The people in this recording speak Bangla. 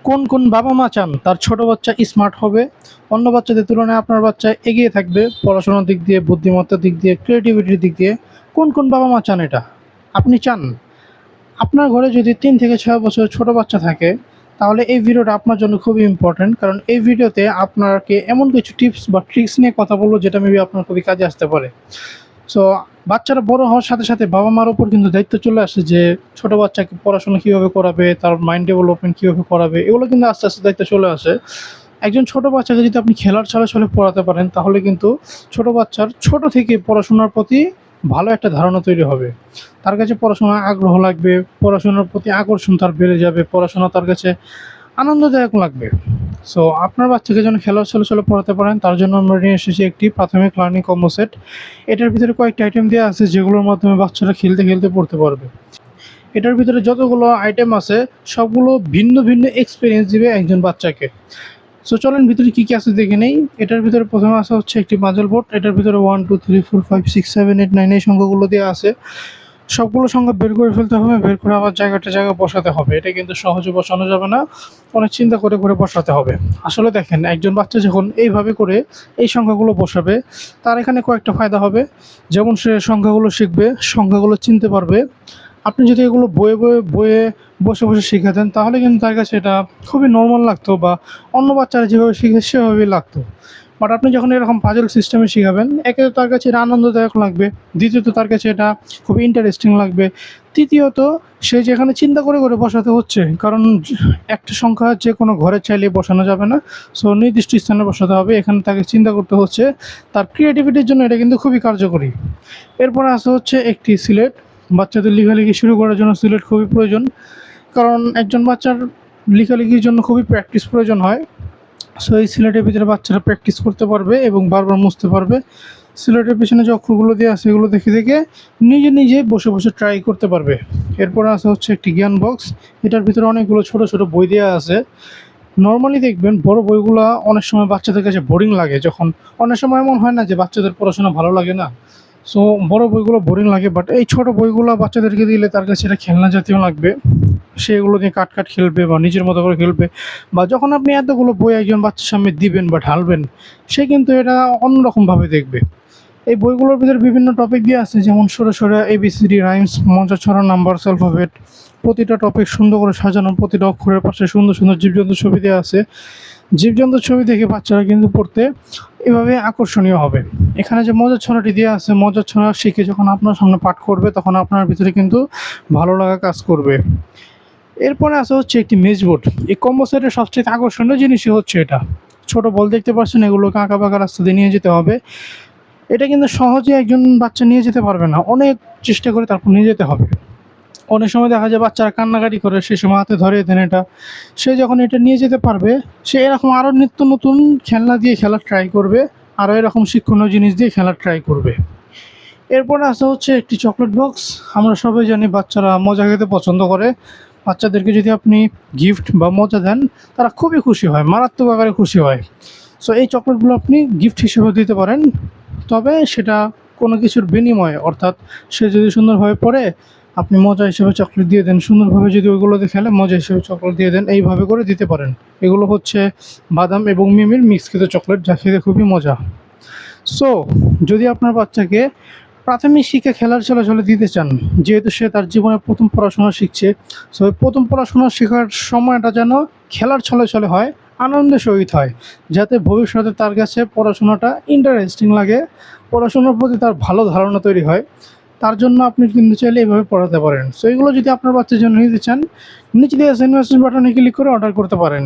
কোন কোন বাবা মা চান তার ছোট বাচ্চা স্মার্ট হবে, অন্য বাচ্চাদের তুলনায় আপনার বাচ্চা এগিয়ে থাকবে পড়াশোনার দিক দিয়ে, বুদ্ধিমত্তার দিক দিয়ে, ক্রিয়েটিভিটির দিক দিয়ে? কোন কোন বাবা মা চান এটা? আপনি চান আপনার ঘরে যদি 3 থেকে 6 বছর ছোট বাচ্চা থাকে, তাহলে এই ভিডিওটা আপনার জন্য খুবই ইম্পর্ট্যান্ট। কারণ এই ভিডিওতে আপনাকে এমন কিছু টিপস বা ট্রিক্স নিয়ে কথা বলবো যেটা মেবি আপনার খুবই কাজে আসতে পারে। সো বাচ্চারা বড় হওয়ার সাথে সাথে বাবা মার উপর কিন্তু দায়িত্ব চলে আসে যে ছোট বাচ্চাকে পড়াশোনা কীভাবে করাবে, তার মাইন্ড ডেভেলপমেন্ট কীভাবে করাবে, এগুলো কিন্তু আস্তে আস্তে দায়িত্ব চলে আসে। একজন ছোট বাচ্চাকে যদি আপনি খেলার ছলে ছলে পড়াতে পারেন, তাহলে কিন্তু ছোট বাচ্চার ছোট থেকে পড়াশোনার প্রতি ভালো একটা ধারণা তৈরি হবে। তার কাছে পড়াশোনার আগ্রহ লাগবে, পড়াশোনার প্রতি আকর্ষণ তার বেড়ে যাবে, পড়াশোনা তার কাছে আনন্দদায়ক লাগবে। সো আপনার বাচ্চাকে যেন খেলার ছলে ছলে পড়াতে পারেন, তার জন্য আমরা নিয়ে এসেছি একটি প্রাথমিক লার্নিং কম্বো সেট। এটার ভিতরে কয়েকটি আইটেম দেওয়া আছে যেগুলোর মাধ্যমে বাচ্চারা খেলতে খেলতে পড়তে পারবে। এটার ভিতরে যতগুলো আইটেম আছে সবগুলো ভিন্ন ভিন্ন এক্সপিরিয়েন্স দিবে একজন বাচ্চাকে। সো চলেন ভিতরে কী কী আছে দেখে নেই। এটার ভিতরে প্রথমে আসা হচ্ছে একটি পাজল বোর্ড। এটার ভিতরে 1 2 3 4 5 6 7 8 9 এই সংখ্যাগুলো দেওয়া আছে। সবগুলো সংখ্যা বের করে ফেলতে হবে, বের করে আবার জায়গায় বসাতে হবে। এটা কিন্তু সহজে বসানো যাবে না, অনেক চিন্তা করে করে বসাতে হবে। আসলে দেখেন, একজন বাচ্চা যখন এইভাবে করে এই সংখ্যাগুলো বসাবে, তার এখানে কয়েকটা ফায়দা হবে। যেমন সে সংখ্যাগুলো শিখবে, সংখ্যাগুলো চিনতে পারবে। আপনি যদি এগুলো বয়ে বসে বসে শিখাতেন, তাহলে কিন্তু তার কাছে এটা খুবই নর্মাল লাগতো, বা অন্য বাচ্চারা যেভাবে শিখে সেভাবেই লাগতো। বাট আপনি যখন এরকম পাজল সিস্টেমে শিখাবেন, একে তো তার কাছে এটা আনন্দদায়ক লাগবে, দ্বিতীয়ত তার কাছে এটা খুবই ইন্টারেস্টিং লাগবে, তৃতীয়ত সে যেখানে চিন্তা করে করে বসাতে হচ্ছে, কারণ একটা সংখ্যা যে কোনো ঘরে চাইলে বসানো যাবে না। সো নির্দিষ্ট স্থানে বসাতে হবে, এখানে তাকে চিন্তা করতে হচ্ছে। তার ক্রিয়েটিভিটির জন্য এটা কিন্তু খুবই কার্যকরী। এরপরে আসা হচ্ছে একটি সিলেট। বাচ্চাদের লেখালেখি শুরু করার জন্য সিলেট খুবই প্রয়োজন, কারণ একজন বাচ্চার লেখালেখির জন্য খুবই প্র্যাকটিস প্রয়োজন হয়। সো এই সিলেটের ভিতরে বাচ্চারা প্র্যাকটিস করতে পারবে এবং বারবার মুছতে পারবে। সিলেটের পেছনে যে অক্ষরগুলো দেওয়া আছে এগুলো দেখে দেখে নিজে নিজে বসে বসে ট্রাই করতে পারবে। এরপরে আসা হচ্ছে একটি জ্ঞান বক্স। এটার ভিতরে অনেকগুলো ছোট ছোট বই দেওয়া আছে। নর্মালি দেখবেন বড় বইগুলো অনেক সময় বাচ্চাদের কাছে বোরিং লাগে, যখন অনেক সময় এমন হয় না যে বাচ্চাদের পড়াশোনা ভালো লাগে না। সো বড় বইগুলো বোরিং লাগে, বাট এই ছোট বইগুলো বাচ্চাদেরকে দিলে তার কাছে এটা খেলনা জাতীয় লাগবে। সে এগুলো দিয়ে কাট খেলবে বা নিজের মতো করে খেলবে। বা যখন আপনি এতগুলো বই একজন বাচ্চার সামনে দিবেন বা ঢালবেন, সে কিন্তু এটা অন্যরকমভাবে দেখবে। এই বইগুলোর ভিতরে বিভিন্ন টপিক দিয়ে আছে, যেমন সরে সরে ABCD রাইমস, মজা ছড়া, নাম্বার, অ্যালফাবেট। প্রতিটা টপিক সুন্দর করে সাজানো, প্রতিটা অক্ষরের পাশে সুন্দর সুন্দর জীবজন্তুর ছবি দেওয়া আছে। জীবজন্তুর ছবি দেখে বাচ্চারা কিন্তু পড়তে এভাবে আকর্ষণীয় হবে। এখানে যে মজার ছড়াটি দেওয়া আছে, মজার ছড়া শিখে যখন আপনার সামনে পাঠ করবে, তখন আপনার ভিতরে কিন্তু ভালো লাগা কাজ করবে। এরপরে আসা হচ্ছে একটি মেজবোর্ড। এই কম্বো সেটের সবচেয়ে আকর্ষণীয় জিনিসই হচ্ছে এটা। ছোট বল দেখতে পাচ্ছেন, এগুলোকে আঁকা বাঁকা রাস্তা দিয়ে নিয়ে যেতে হবে। এটা কিন্তু সহজে একজন বাচ্চা নিয়ে যেতে পারবে না, অনেক চেষ্টা করে তারপর নিয়ে যেতে হবে। অনেক সময় দেখা যায় বাচ্চারা কান্নাকাটি করে, সে সময় হাতে ধরিয়ে দেন এটা। সে যখন এটা নিয়ে যেতে পারবে, সে এরকম আরও নিত্য নতুন খেলনা দিয়ে খেলার ট্রাই করবে, আরও এরকম শিক্ষণীয় জিনিস দিয়ে খেলার ট্রাই করবে। এরপরে আসা হচ্ছে একটি চকলেট বক্স। আমরা সবাই জানি বাচ্চারা মজা খেতে পছন্দ করে। বাচ্চাদেরকে যদি আপনি গিফট বা মজা দেন, তারা খুবই খুশি হয়, মারাত্মক আকারে খুশি হয়। সো এই চকলেটগুলো আপনি গিফট হিসেবে দিতে পারেন, তবে সেটা কোনো কিছুর বিনিময়ে, অর্থাৎ সে যদি সুন্দরভাবে পড়ে, আপনি মজা হিসেবে চকলেট দিয়ে দেন। সুন্দরভাবে যদি ওইগুলোতে খেলে, মজা হিসেবে চকলেট দিয়ে দেন। এইভাবে করে দিতে পারেন। এগুলো হচ্ছে বাদাম এবং মিমির মিক্সকৃত চকলেট, যা খেতে খুবই মজা। সো যদি আপনার বাচ্চাকে প্রাথমিক শিক্ষা খেলার ছলে ছলে দিতে চান, যেহেতু সে তার জীবনে প্রথম পড়াশোনা শিখছে, সো প্রথম পড়াশোনা শেখার সময়টা যেন খেলার ছলে ছলে হয়, আনন্দের সহিত হয়, যাতে ভবিষ্যতে তার কাছে পড়াশোনাটা ইন্টারেস্টিং লাগে, পড়াশোনার প্রতি তার ভালো ধারণা তৈরি হয়। তার জন্য আপনি কিন্তু চাইলে এভাবে পড়াতে পারেন। সো এগুলো যদি আপনার বাচ্চার জন্য নিতে চান, নিচে দেওয়া সেন্ড মেসেজ বাটনে ক্লিক করে অর্ডার করতে পারেন।